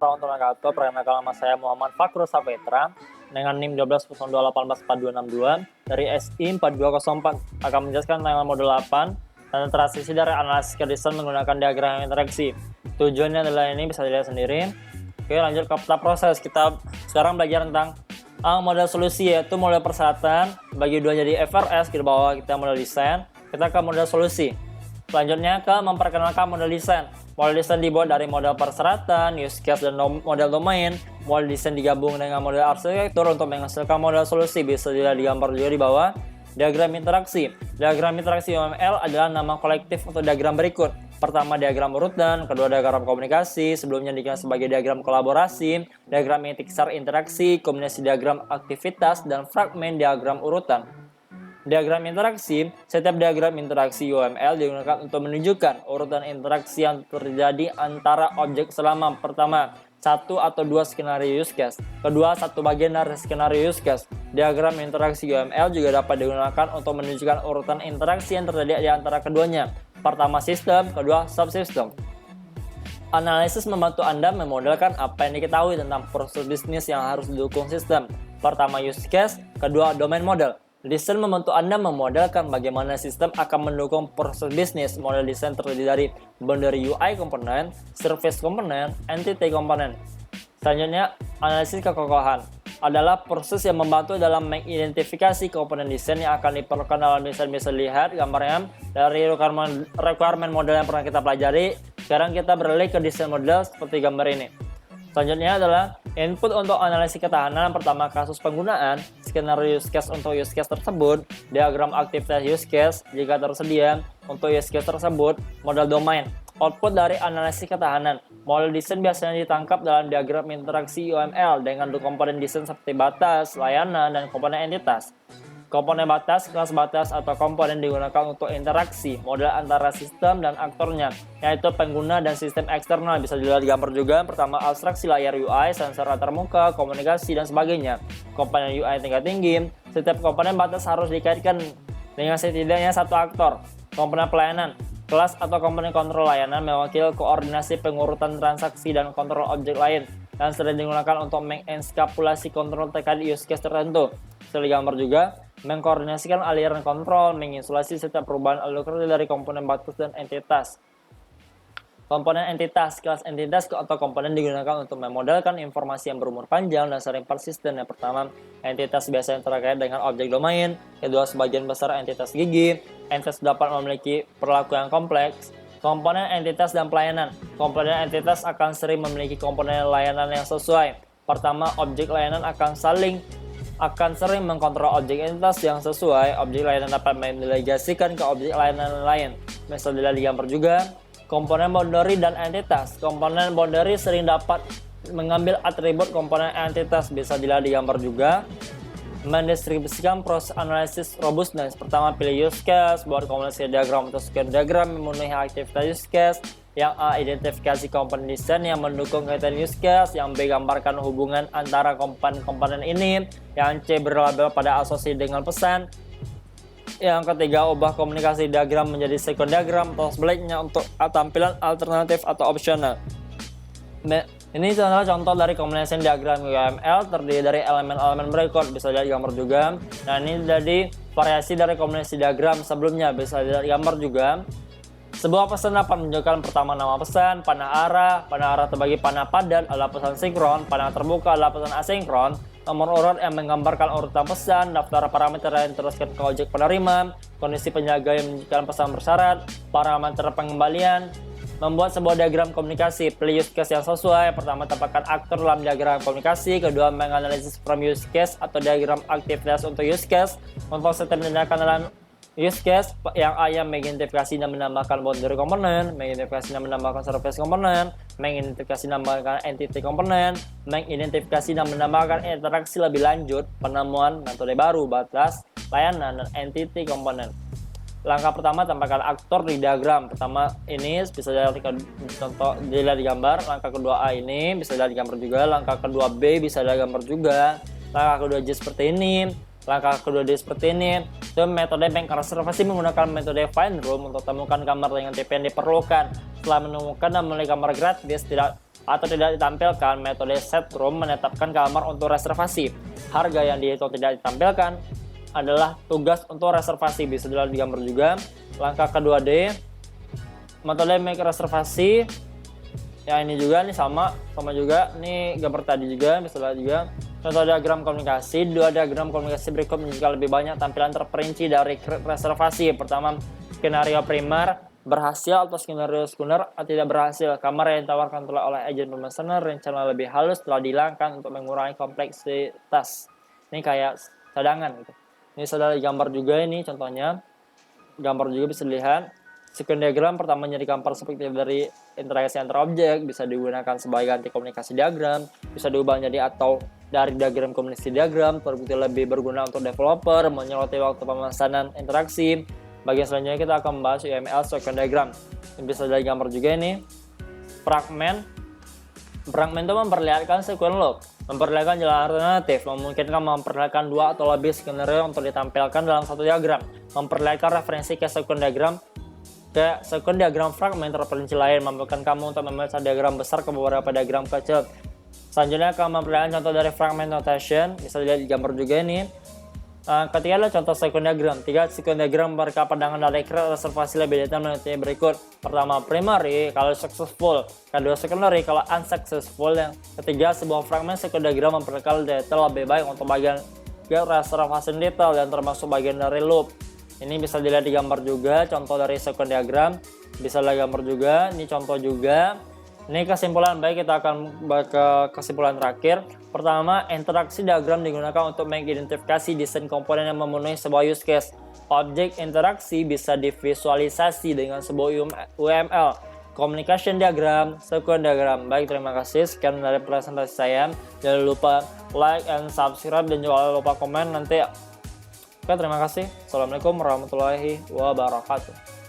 warahmatullahi wabarakatuh. Perkenalkan nama saya Muhammad Fakrul Sapetra dengan NIM 12.02.18.4262 dari SI 4204 akan menjelaskan tentang modul 8 dan transisi dari analisis ke desain menggunakan diagram interaksi. Tujuannya adalah ini bisa dilihat sendiri. Oke, lanjut ke tahap proses. Kita sekarang belajar tentang model solusi, yaitu model persyaratan. Bagi dua jadi FRS, di bawah kita model desain, kita ke model solusi. Selanjutnya ke memperkenalkan model desain. Model desain dibuat dari model persyaratan, use case, dan model domain. Model desain digabung dengan model arsitektur untuk menghasilkan model solusi. Bisa dilihat di gambar juga di bawah. Diagram interaksi. Diagram interaksi UML adalah nama kolektif untuk diagram berikut. Pertama, diagram urutan. Kedua, diagram komunikasi. Sebelumnya dikenal sebagai diagram kolaborasi. Diagram intisar interaksi, kombinasi diagram aktivitas, dan fragmen diagram urutan. Diagram interaksi. Setiap diagram interaksi UML digunakan untuk menunjukkan urutan interaksi yang terjadi antara objek selama pertama, satu atau dua skenario use case. Kedua, satu bagian dari skenario use case. Diagram interaksi UML juga dapat digunakan untuk menunjukkan urutan interaksi yang terjadi di antara keduanya. Pertama, sistem, kedua, subsistem. Analisis membantu Anda memodelkan apa yang diketahui tentang proses bisnis yang harus didukung sistem. Pertama, use case, kedua, domain model. Desain membantu Anda memodelkan bagaimana sistem akan mendukung proses bisnis. Model desain terdiri dari boundary UI komponen, surface komponen, entity komponen. Selanjutnya, analisis kekokohan adalah proses yang membantu dalam mengidentifikasi komponen desain yang akan diperlukan dalam desain. Bisa lihat gambarnya dari requirement model yang pernah kita pelajari. Sekarang kita beralih ke desain model seperti gambar ini. Selanjutnya adalah input untuk analisis ketahanan. Pertama, kasus penggunaan, skenario use case untuk use case tersebut, diagram aktivitas use case jika tersedia untuk use case tersebut, model domain. Output dari analisis ketahanan. Model desain biasanya ditangkap dalam diagram interaksi UML dengan dua komponen desain seperti batas, layanan, dan komponen entitas. Komponen batas, kelas batas, atau komponen digunakan untuk interaksi model antara sistem dan aktornya, yaitu pengguna dan sistem eksternal. Bisa dilihat gambar juga. Pertama, abstraksi layar UI, sensor antarmuka, komunikasi, dan sebagainya. Komponen UI tingkat tinggi. Setiap komponen batas harus dikaitkan dengan setidaknya satu aktor. Komponen pelayanan. Kelas atau komponen kontrol layanan mewakili koordinasi pengurutan transaksi dan kontrol objek lain, dan sering digunakan untuk mengenskapulasi kontrol terkait use case tertentu. Setelah gambar juga, mengkoordinasikan aliran kontrol, mengisolasi setiap perubahan alur dari komponen batas dan entitas. Komponen entitas, kelas entitas atau komponen digunakan untuk memodelkan informasi yang berumur panjang dan sering persisten. Yang pertama, entitas biasanya terkait dengan objek domain. Kedua, sebagian besar entitas gigi. Entitas dapat memiliki perilaku yang kompleks. Komponen entitas dan pelayanan. Komponen entitas akan sering memiliki komponen layanan yang sesuai. Pertama, objek layanan akan sering mengkontrol objek entitas yang sesuai. Objek layanan dapat mendelegasikan ke objek layanan lain. Misalnya di gambar juga. Komponen boundary dan entitas. Komponen boundary sering dapat mengambil atribut komponen entitas. Bisa dilihat di gambar juga. Mendistribusikan proses analisis robustness. Pertama, pilih use case, buat kombinasi diagram atau square diagram memenuhi aktivitas use case. Yang A, identifikasi komponen desain yang mendukung kaitan use case. Yang B, gambarkan hubungan antara komponen ini. Yang C, berlabel pada asosiasi dengan pesan. Yang ketiga, ubah komunikasi diagram menjadi second diagram atau sebaliknya untuk tampilan alternatif atau opsional. Ini adalah contoh dari kombinasi diagram UML terdiri dari elemen-elemen berikut. Bisa lihat gambar juga. Nah, ini jadi variasi dari kombinasi diagram sebelumnya. Bisa lihat gambar juga. Sebuah pesan dapat menunjukkan pertama nama pesan, panah arah terbagi panah padat adalah pesan sinkron, panah terbuka adalah pesan asinkron, nomor urut yang menggambarkan urutan pesan, daftar parameter yang diteruskan ke objek penerima, kondisi penjaga yang menunjukkan pesan bersyarat, parameter pengembalian. Membuat sebuah diagram komunikasi, pilih use case yang sesuai. Pertama, tempatkan aktor dalam diagram komunikasi. Kedua, menganalisis from use case atau diagram aktivitas untuk use case. Untuk setiap tindakan dalam use case, yang A yang mengidentifikasi dan menambahkan boundary komponen, mengidentifikasi dan menambahkan surface komponen, mengidentifikasi dan menambahkan entity komponen, mengidentifikasi dan menambahkan interaksi lebih lanjut, penemuan metode baru, batas, layanan, dan entity komponen. Langkah pertama, tambahkan aktor di diagram. Pertama ini bisa dilihat contoh dilihat di gambar. Langkah kedua A ini bisa dilihat di gambar juga. Langkah kedua B bisa dilihat di gambar juga. Langkah kedua J seperti ini. Langkah kedua D seperti ini. Itu metode bank reservasi menggunakan metode find room untuk temukan kamar dengan tipe yang diperlukan. Setelah menemukan dan memilih kamar gratis, tidak atau tidak ditampilkan, metode set room menetapkan kamar untuk reservasi. Harga yang dihitung tidak ditampilkan adalah tugas untuk reservasi, bisa dilihat di gambar juga. Langkah kedua D, metode make reservasi. Ya ini juga nih sama juga nih gambar tadi juga, bisa lihat juga. Contoh diagram komunikasi, dua diagram komunikasi berikut menunjukkan lebih banyak tampilan terperinci dari reservasi. Pertama, skenario primer berhasil atau skenario sekunder tidak berhasil. Kamar yang ditawarkan oleh agen pemesanan rencana lebih halus telah dihilangkan untuk mengurangi kompleksitas. Ini kayak cadangan gitu. Ini sudah gambar juga ini contohnya. Gambar juga bisa dilihat. Sequence diagram pertama menjadikan perspektif dari interaksi antar objek, bisa digunakan sebagai ganti komunikasi diagram, bisa diubah menjadi atau dari diagram komunikasi diagram, terbukti lebih berguna untuk developer, menyoroti waktu pemesanan interaksi. Bagian selanjutnya kita akan membahas UML sequence diagram. Ini bisa dari gambar juga ini. Fragment itu memperlihatkan sequence loop, memperlihatkan jalan alternatif, memungkinkan memperlihatkan dua atau lebih skenario untuk ditampilkan dalam satu diagram, memperlihatkan referensi ke sequence diagram ke sequence diagram fragment terperinci lain, memampukan kamu untuk memecah diagram besar ke beberapa diagram kecil. Selanjutnya akan memperlihatkan contoh dari fragment notation, bisa dilihat di gambar juga ini. Ketiga adalah contoh sequence diagram. Tiga sequence diagram mereka pandangan dari reservasi lebih detail menurut berikut. Pertama, primary kalau successful, kedua secondary kalau unsuccessful, yang ketiga sebuah fragment sequence diagram memperlihatkan detail lebih baik untuk bagian reservasi detail dan termasuk bagian dari loop. Ini bisa dilihat di gambar juga, contoh dari sequence diagram, bisa dilihat gambar juga, ini contoh juga. Ini kesimpulan, baik kita akan ke kesimpulan terakhir. Pertama, interaksi diagram digunakan untuk mengidentifikasi desain komponen yang memenuhi sebuah use case. Objek interaksi bisa divisualisasi dengan sebuah UML. Communication diagram, sequence diagram. Baik, terima kasih. Sekian dari presentasi saya. Jangan lupa like and subscribe dan jangan lupa komen nanti. Oke, terima kasih. Assalamualaikum warahmatullahi wabarakatuh.